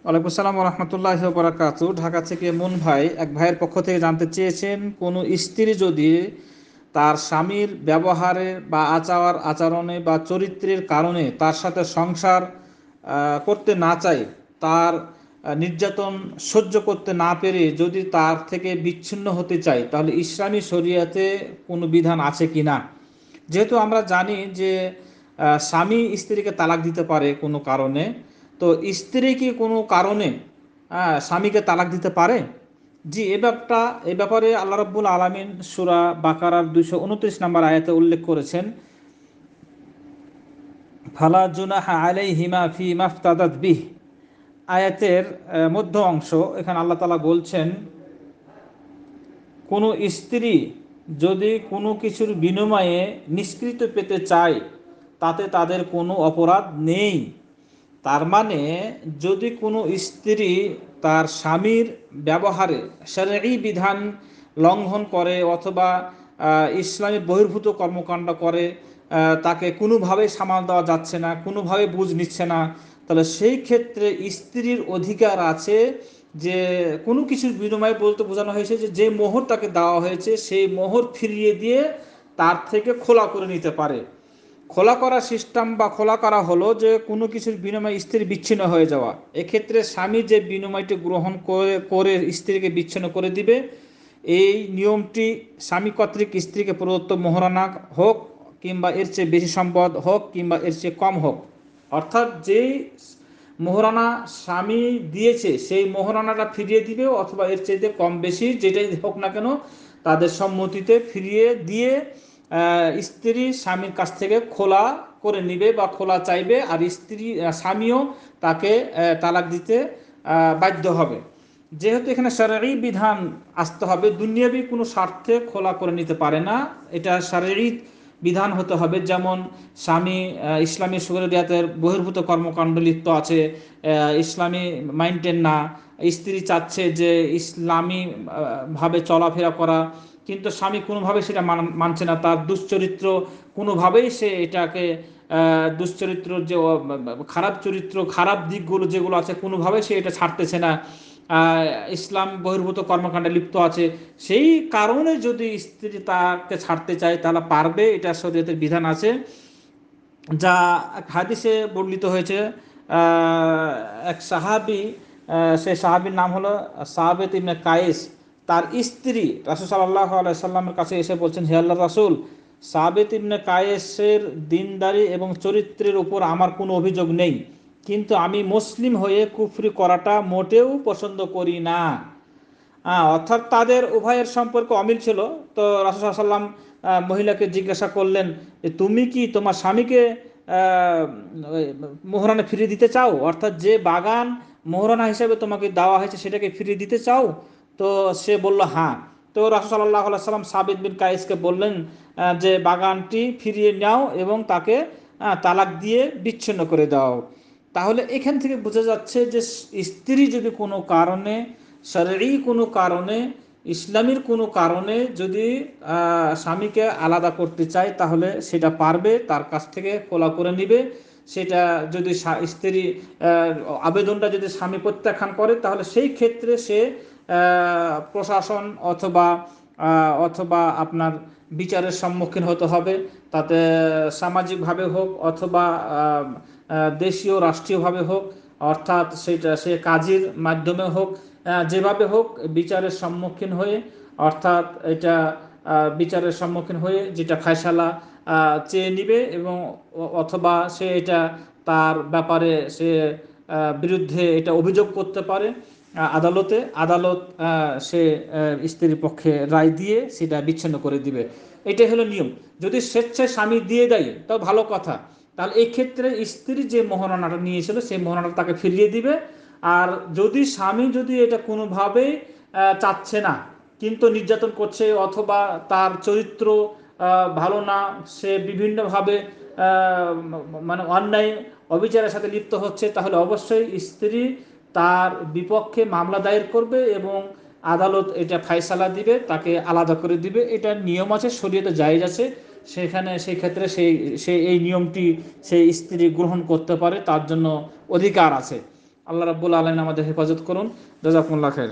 ওয়ালাইকুম আসসালাম রহমতুল্লাহ বরাকাতু। ঢাকা থেকে মুন ভাই এক ভাইয়ের পক্ষ থেকে জানতে চেয়েছেন, কোনো স্ত্রী যদি তার স্বামীর ব্যবহারে বা আচরণে বা চরিত্রের কারণে তার সাথে সংসার করতে না চায়, তার নির্যাতন সহ্য করতে না পেরে যদি তার থেকে বিচ্ছিন্ন হতে চায়, তাহলে ইসলামী শরিয়াতে কোনো বিধান আছে কি না। যেহেতু আমরা জানি যে স্বামী স্ত্রীকে তালাক দিতে পারে কোনো কারণে, তো স্ত্রী কি কোনো কারণে স্বামীকে তালাক দিতে পারে? জি, এ ব্যাপারে আল্লাহ রাব্বুল আলামিন সূরা বাকারার 229 নম্বর আয়াতে উল্লেখ করেছেন, ফালা জুনাহা আলাইহিমা ফি মাফতাদাত বিহ। আয়াতের মধ্য অংশ, এখানে আল্লাহ তাআলা বলছেন, কোনো স্ত্রী যদি কোনো কিছুর বিনিময়ে নিষ্কৃত পেতে চায়, তাতে তাদের কোনো অপরাধ নেই। তার মানে, যদি কোনো স্ত্রী তার স্বামীর ব্যবহারে শরঈ বিধান লঙ্ঘন করে অথবা ইসলামের বহির্ভূত কর্মকাণ্ড করে, তাকে কোনোভাবেই সামাল দেওয়া যাচ্ছে না, কোনোভাবে বুঝ নিচ্ছে না, তাহলে সেই ক্ষেত্রে স্ত্রীর অধিকার আছে যে কোনো কিছুর বিনিময়ে, বলতে বোঝানো হয়েছে যে যে মোহর তাকে দেওয়া হয়েছে সেই মোহর ফিরিয়ে দিয়ে তার থেকে খোলা করে নিতে পারে। খোলা করা সিস্টেম বা খোলা করা হলো যে কোনো কিছুর বিনিময়ে স্ত্রী বিচ্ছিন্ন হয়ে যাওয়া। এক্ষেত্রে স্বামী যে বিনিময়টি গ্রহণ করে করে স্ত্রীকে বিচ্ছিন্ন করে দিবে, এই নিয়মটি স্বামী কর্তৃক স্ত্রীকে প্রদত্ত মোহরানা হোক, কিংবা এর চেয়ে বেশি সম্পদ হোক, কিংবা এর চেয়ে কম হোক, অর্থাৎ যেই মোহরানা স্বামী দিয়েছে সেই মোহরানাটা ফিরিয়ে দিবে, অথবা এর চেয়ে কম বেশি যেটাই হোক না কেন তাদের সম্মতিতে ফিরিয়ে দিয়ে স্ত্রী স্বামীর কাছ থেকে খোলা করে নিবে বা খোলা চাইবে, আর স্বামীও তাকে তালাক দিতে বাধ্য হবে। যেহেতু এখানে শরঈ বিধান আসতে হবে, দুনিয়াবি কোনো স্বার্থে খোলা করে নিতে পারে না, এটা শরঈ বিধান হতে হবে। যেমন স্বামী ইসলামী শরিয়াতের বহির্ভূত কর্মকাণ্ড লিপ্ত আছে, ইসলামী মাইন্টেন না, স্ত্রী চাচ্ছে যে ইসলামী ভাবে চলাফেরা করা, কিন্তু স্বামী কোনোভাবে সেটা মানছে না, তার দুশ্চরিত্র কোনোভাবেই সে এটাকে দুশ্চরিত্র যে খারাপ চরিত্র, খারাপ দিকগুলো যেগুলো আছে, কোনোভাবেই সে এটা ছাড়তেছে না, ইসলাম বহির্ভূত কর্মকাণ্ডে লিপ্ত আছে, সেই কারণে যদি স্ত্রী তাকে ছাড়তে চায় তাহলে পারবে, এটা শরীয়তের বিধান আছে। যা এক হাদিসে বর্ণিত হয়েছে, এক সাহাবী, সেই সাহাবীর নাম হলো সাহাবেত ইবনে কায়েস, তার স্ত্রী রাসূল সাল্লাল্লাহু আলাইহি সাল্লামের কাছে এসে বলছেন, হে আল্লাহর রাসূল, সাহাবেত ইবনে কায়েসের দিনদারি এবং চরিত্রের উপর আমার কোনো অভিযোগ নেই, কিন্তু আমি মুসলিম হয়ে কুফরি করাটা মোটেও পছন্দ করি না। অর্থাৎ তাদের উভয়ের সম্পর্ক অমিল ছিল। তো রাসূল সাল্লাল্লাহু আলাইহি সাল্লাম মহিলাকে জিজ্ঞাসা করলেন যে তুমি কি তোমার স্বামীকে ওই মোহরানা ফিরিয়ে দিতে চাও, অর্থাৎ যে বাগান মোহরানা হিসেবে তোমাকে দেওয়া হয়েছে সেটাকে ফিরিয়ে দিতে চাও? তো সে বলল হ্যাঁ। তো রাসূল সাল্লাল্লাহু আলাইহি সাল্লাম সাবিত বিন কায়েসকে বললেন যে বাগানটি ফিরিয়ে নাও এবং তাকে তালাক দিয়ে বিচ্ছিন্ন করে দাও। তাহলে এখান থেকে বোঝা যাচ্ছে যে স্ত্রী যদি কোনো কারণে, শরঈ কোনো কারণে, ইসলামের কোনো কারণে যদি স্বামীকে আলাদা করতে চায়, তাহলে সেটা পারবে, তার কাছ থেকে খোলা করে নিবে। সেটা যদি স্ত্রী আবেদনটা যদি স্বামী প্রত্যাখ্যান করে, তাহলে সেই ক্ষেত্রে সে প্রশাসন অথবা আপনার বিচারের সম্মুখীন হতে হবে। তাতে সামাজিকভাবে হোক অথবা দেশীয় রাষ্ট্রীয়ভাবে হোক, অর্থাৎ সেটা সে কাজের মাধ্যমে হোক, যেভাবে হোক বিচারের সম্মুখীন হয়ে, অর্থাৎ এটা বিচারের সম্মুখীন হয়ে যেটা ফায়সালা চেয়ে নিবে, এবং অথবা সে এটা তার ব্যাপারে সে বিরুদ্ধে এটা অভিযোগ করতে পারে আদালতে। আদালত সে স্ত্রীর পক্ষে রায় দিয়ে সেটা বিচ্ছিন্ন করে দিবে। এটাই হলো নিয়ম। যদি স্বেচ্ছায় স্বামী দিয়ে দেয় তাও ভালো কথা, তাহলে এই ক্ষেত্রে স্ত্রী যে মোহরানাটা নিয়েছিল সেই মোহরানাটা তাকে ফিরিয়ে দিবে। আর যদি স্বামী যদি এটা কোনোভাবেই চাচ্ছে না, কিন্তু নির্যাতন করছে, অথবা তার চরিত্র ভালো না, সে বিভিন্নভাবে মানে অন্যায় অবিচারের সাথে লিপ্ত হচ্ছে, তাহলে অবশ্যই স্ত্রী তার বিপক্ষে মামলা দায়ের করবে এবং আদালত এটা ফায়সালা দিবে, তাকে আলাদা করে দিবে। এটা নিয়ম আছে, শরীয়তে জায়েজ আছে। সেই ক্ষেত্রে সেই এই নিয়মটি সেই স্ত্রী গ্রহণ করতে পারে, তার জন্য অধিকার আছে। আল্লাহ রাব্বুল আলামিন আমাদের হেফাজত করুন। জাযাকুমুল্লাহ খাইর।